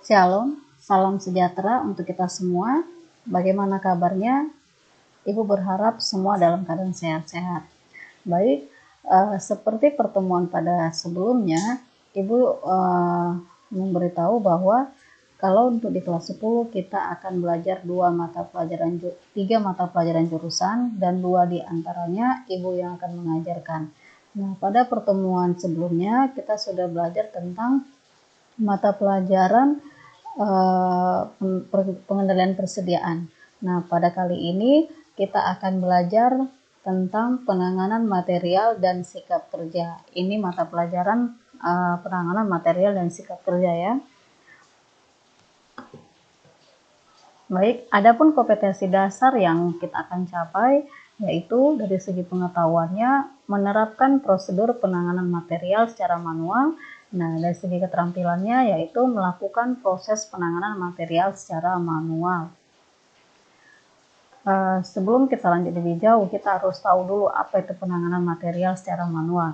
Shalom, salam sejahtera untuk kita semua. Bagaimana kabarnya? Ibu berharap semua dalam keadaan sehat-sehat. Baik, seperti pertemuan pada sebelumnya, Ibu memberitahu bahwa kalau untuk di kelas 10 kita akan belajar 3 mata pelajaran jurusan dan 2 di antaranya Ibu yang akan mengajarkan. Nah, pada pertemuan sebelumnya kita sudah belajar tentang mata pelajaran pengendalian persediaan. Nah, pada kali ini kita akan belajar tentang penanganan material dan sikap kerja. Ini mata pelajaran penanganan material dan sikap kerja ya. Baik, adapun kompetensi dasar yang kita akan capai yaitu dari segi pengetahuannya menerapkan prosedur penanganan material secara manual. Nah, dari segi keterampilannya yaitu melakukan proses penanganan material secara manual. Sebelum kita lanjut lebih jauh, kita harus tahu dulu apa itu penanganan material secara manual.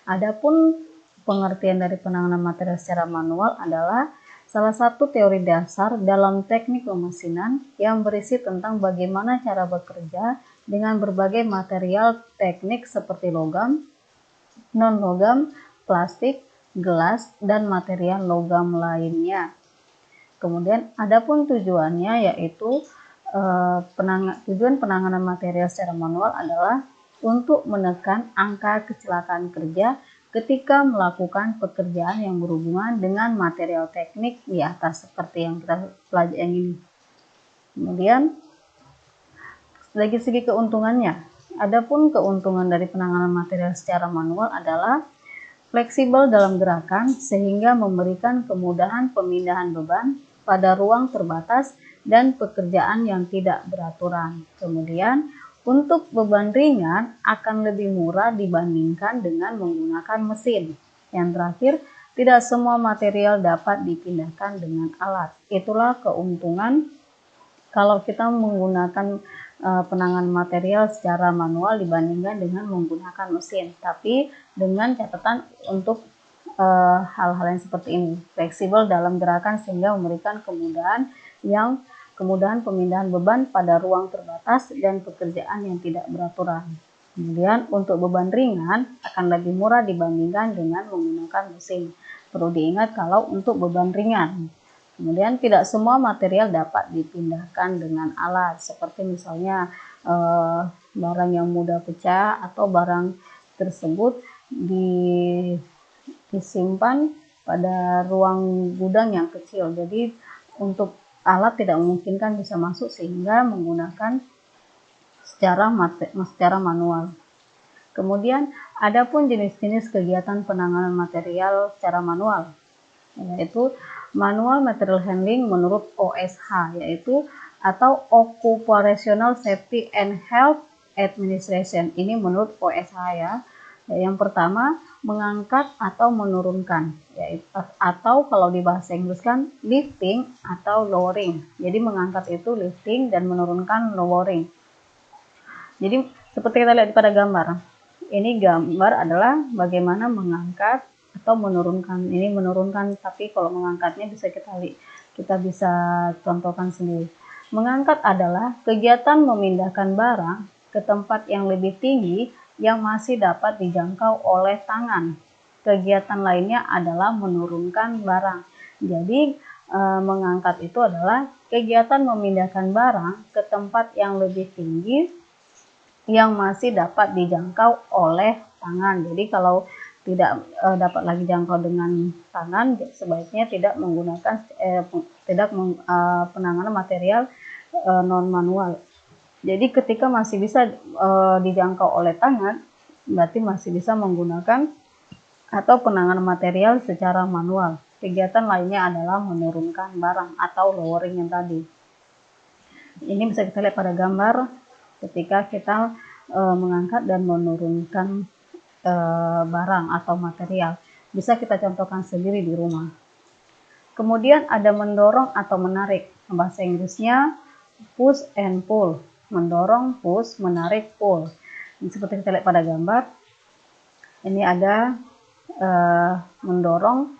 Adapun pengertian dari penanganan material secara manual adalah salah satu teori dasar dalam teknik pemesinan yang berisi tentang bagaimana cara bekerja dengan berbagai material teknik seperti logam, non-logam, plastik, gelas, dan material logam lainnya. Kemudian adapun tujuannya yaitu tujuan penanganan material secara manual adalah untuk menekan angka kecelakaan kerja ketika melakukan pekerjaan yang berhubungan dengan material teknik di atas seperti yang kita pelajari ini. Kemudian dari segi keuntungannya, adapun keuntungan dari penanganan material secara manual adalah fleksibel dalam gerakan sehingga memberikan kemudahan pemindahan beban pada ruang terbatas dan pekerjaan yang tidak beraturan. Kemudian untuk beban ringan akan lebih murah dibandingkan dengan menggunakan mesin. Yang terakhir, tidak semua material dapat dipindahkan dengan alat. Itulah keuntungan kalau kita menggunakan penanganan material secara manual dibandingkan dengan menggunakan mesin. Tapi dengan catatan untuk hal-hal yang seperti ini, fleksibel dalam gerakan sehingga memberikan kemudahan pemindahan beban pada ruang terbatas dan pekerjaan yang tidak beraturan. Kemudian untuk beban ringan akan lebih murah dibandingkan dengan menggunakan mesin. Perlu diingat kalau untuk beban ringan. Kemudian tidak semua material dapat dipindahkan dengan alat, seperti misalnya barang yang mudah pecah atau barang tersebut disimpan pada ruang gudang yang kecil. Jadi untuk alat tidak memungkinkan bisa masuk sehingga menggunakan secara manual. Kemudian adapun jenis-jenis kegiatan penanganan material secara manual, yaitu Manual Material Handling menurut OSH, yaitu atau Occupational Safety and Health Administration. Ini menurut OSH ya. Yang pertama, mengangkat atau menurunkan, yaitu atau kalau di bahasa Inggris kan lifting atau lowering. Jadi mengangkat itu lifting dan menurunkan lowering. Jadi seperti kita lihat pada gambar. Ini gambar adalah bagaimana mengangkat atau menurunkan. Ini menurunkan, tapi kalau mengangkatnya kita bisa contohkan sendiri. Mengangkat adalah kegiatan memindahkan barang ke tempat yang lebih tinggi yang masih dapat dijangkau oleh tangan. Kegiatan lainnya adalah menurunkan barang. Jadi mengangkat itu adalah kegiatan memindahkan barang ke tempat yang lebih tinggi yang masih dapat dijangkau oleh tangan. Jadi kalau tidak dapat lagi jangkau dengan tangan, sebaiknya tidak menggunakan penanganan material non manual. Jadi ketika masih bisa dijangkau oleh tangan, berarti masih bisa menggunakan atau penanganan material secara manual. Kegiatan lainnya adalah menurunkan barang atau lowering yang tadi. Ini bisa kita lihat pada gambar ketika kita mengangkat dan menurunkan barang atau material. Bisa kita contohkan sendiri di rumah. Kemudian ada mendorong atau menarik. Bahasa Inggrisnya push and pull. Mendorong, push, menarik, pull. Ini seperti kita lihat pada gambar. Ini ada mendorong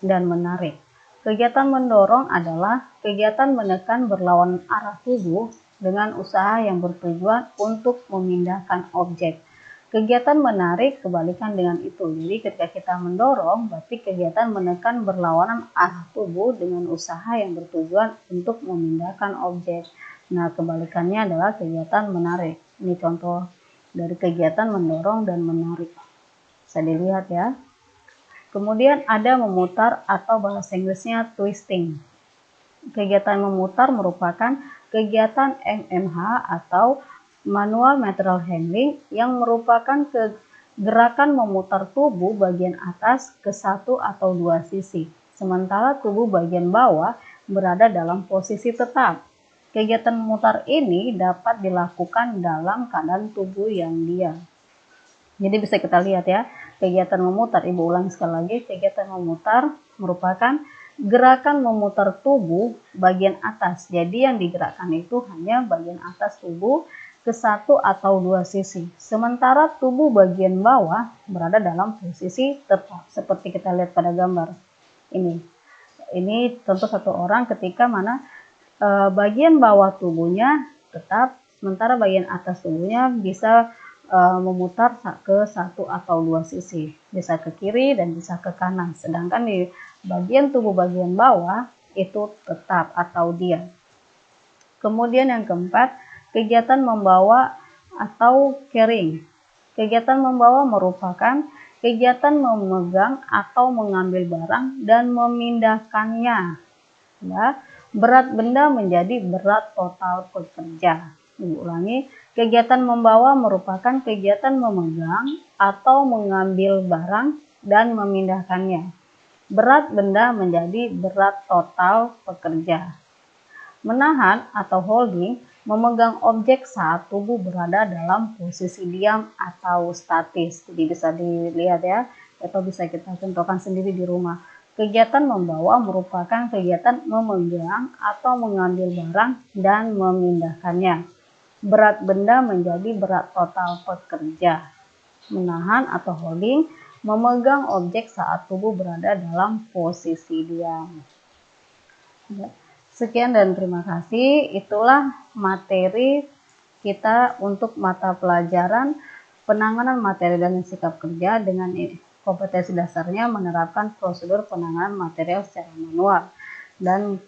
dan menarik. Kegiatan mendorong adalah kegiatan menekan berlawanan arah tubuh dengan usaha yang bertujuan untuk memindahkan objek. Kegiatan menarik kebalikan dengan itu. Jadi ketika kita mendorong, berarti kegiatan menekan berlawanan arah tubuh dengan usaha yang bertujuan untuk memindahkan objek. Nah, kebalikannya adalah kegiatan menarik. Ini contoh dari kegiatan mendorong dan menarik. Bisa dilihat ya. Kemudian ada memutar atau bahasa Inggrisnya twisting. Kegiatan memutar merupakan kegiatan MMH atau manual material handling yang merupakan gerakan memutar tubuh bagian atas ke satu atau dua sisi, sementara tubuh bagian bawah berada dalam posisi tetap. Kegiatan memutar ini dapat dilakukan dalam keadaan tubuh yang diam. Jadi bisa kita lihat ya, kegiatan memutar, ibu ulang sekali lagi, kegiatan memutar merupakan gerakan memutar tubuh bagian atas. Jadi yang digerakkan itu hanya bagian atas tubuh ke satu atau dua sisi. Sementara tubuh bagian bawah berada dalam posisi tetap. Seperti kita lihat pada gambar ini. Ini tentu satu orang ketika mana bagian bawah tubuhnya tetap, sementara bagian atas tubuhnya bisa memutar ke satu atau dua sisi, bisa ke kiri dan bisa ke kanan, sedangkan di bagian tubuh bagian bawah itu tetap atau diam. Kemudian yang keempat, kegiatan membawa atau carrying. Kegiatan membawa merupakan kegiatan memegang atau mengambil barang dan memindahkannya. Ya, berat benda menjadi berat total pekerja. Ulangi, kegiatan membawa merupakan kegiatan memegang atau mengambil barang dan memindahkannya. Berat benda menjadi berat total pekerja. Menahan atau holding, memegang objek saat tubuh berada dalam posisi diam atau statis. Jadi bisa dilihat ya, atau bisa kita contohkan sendiri di rumah. Kegiatan membawa merupakan kegiatan memegang atau mengambil barang dan memindahkannya. Berat benda menjadi berat total pekerja. Menahan atau holding, memegang objek saat tubuh berada dalam posisi diam. Sekian dan terima kasih. Itulah materi kita untuk mata pelajaran penanganan materi dan sikap kerja dengan kompetensi dasarnya menerapkan prosedur penanganan material secara manual. Dan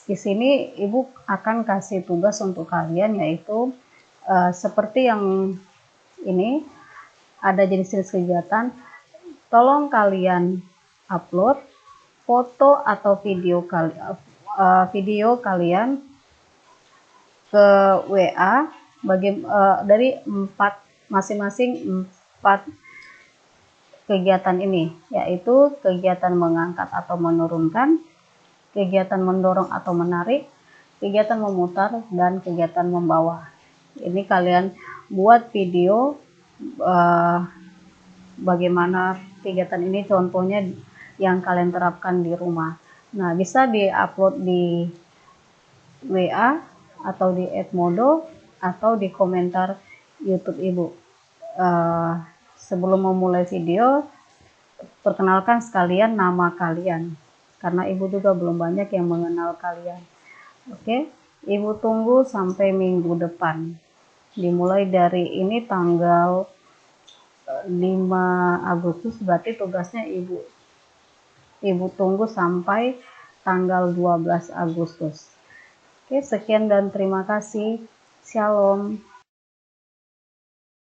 di sini ibu akan kasih tugas untuk kalian, yaitu seperti yang ini ada jenis-jenis kegiatan. Tolong kalian upload foto atau video kalian ke WA dari masing-masing 4 kegiatan ini, yaitu kegiatan mengangkat atau menurunkan, kegiatan mendorong atau menarik, kegiatan memutar, dan kegiatan membawa. Ini kalian buat video bagaimana kegiatan ini, contohnya yang kalian terapkan di rumah. Nah, bisa di-upload di WA atau di Edmodo atau di komentar YouTube ibu. Sebelum memulai video, perkenalkan sekalian nama kalian, karena ibu juga belum banyak yang mengenal kalian. Oke, ibu tunggu sampai minggu depan. Dimulai dari ini tanggal 5 Agustus, berarti tugasnya ibu tunggu sampai tanggal 12 Agustus. Oke, sekian dan terima kasih. Shalom.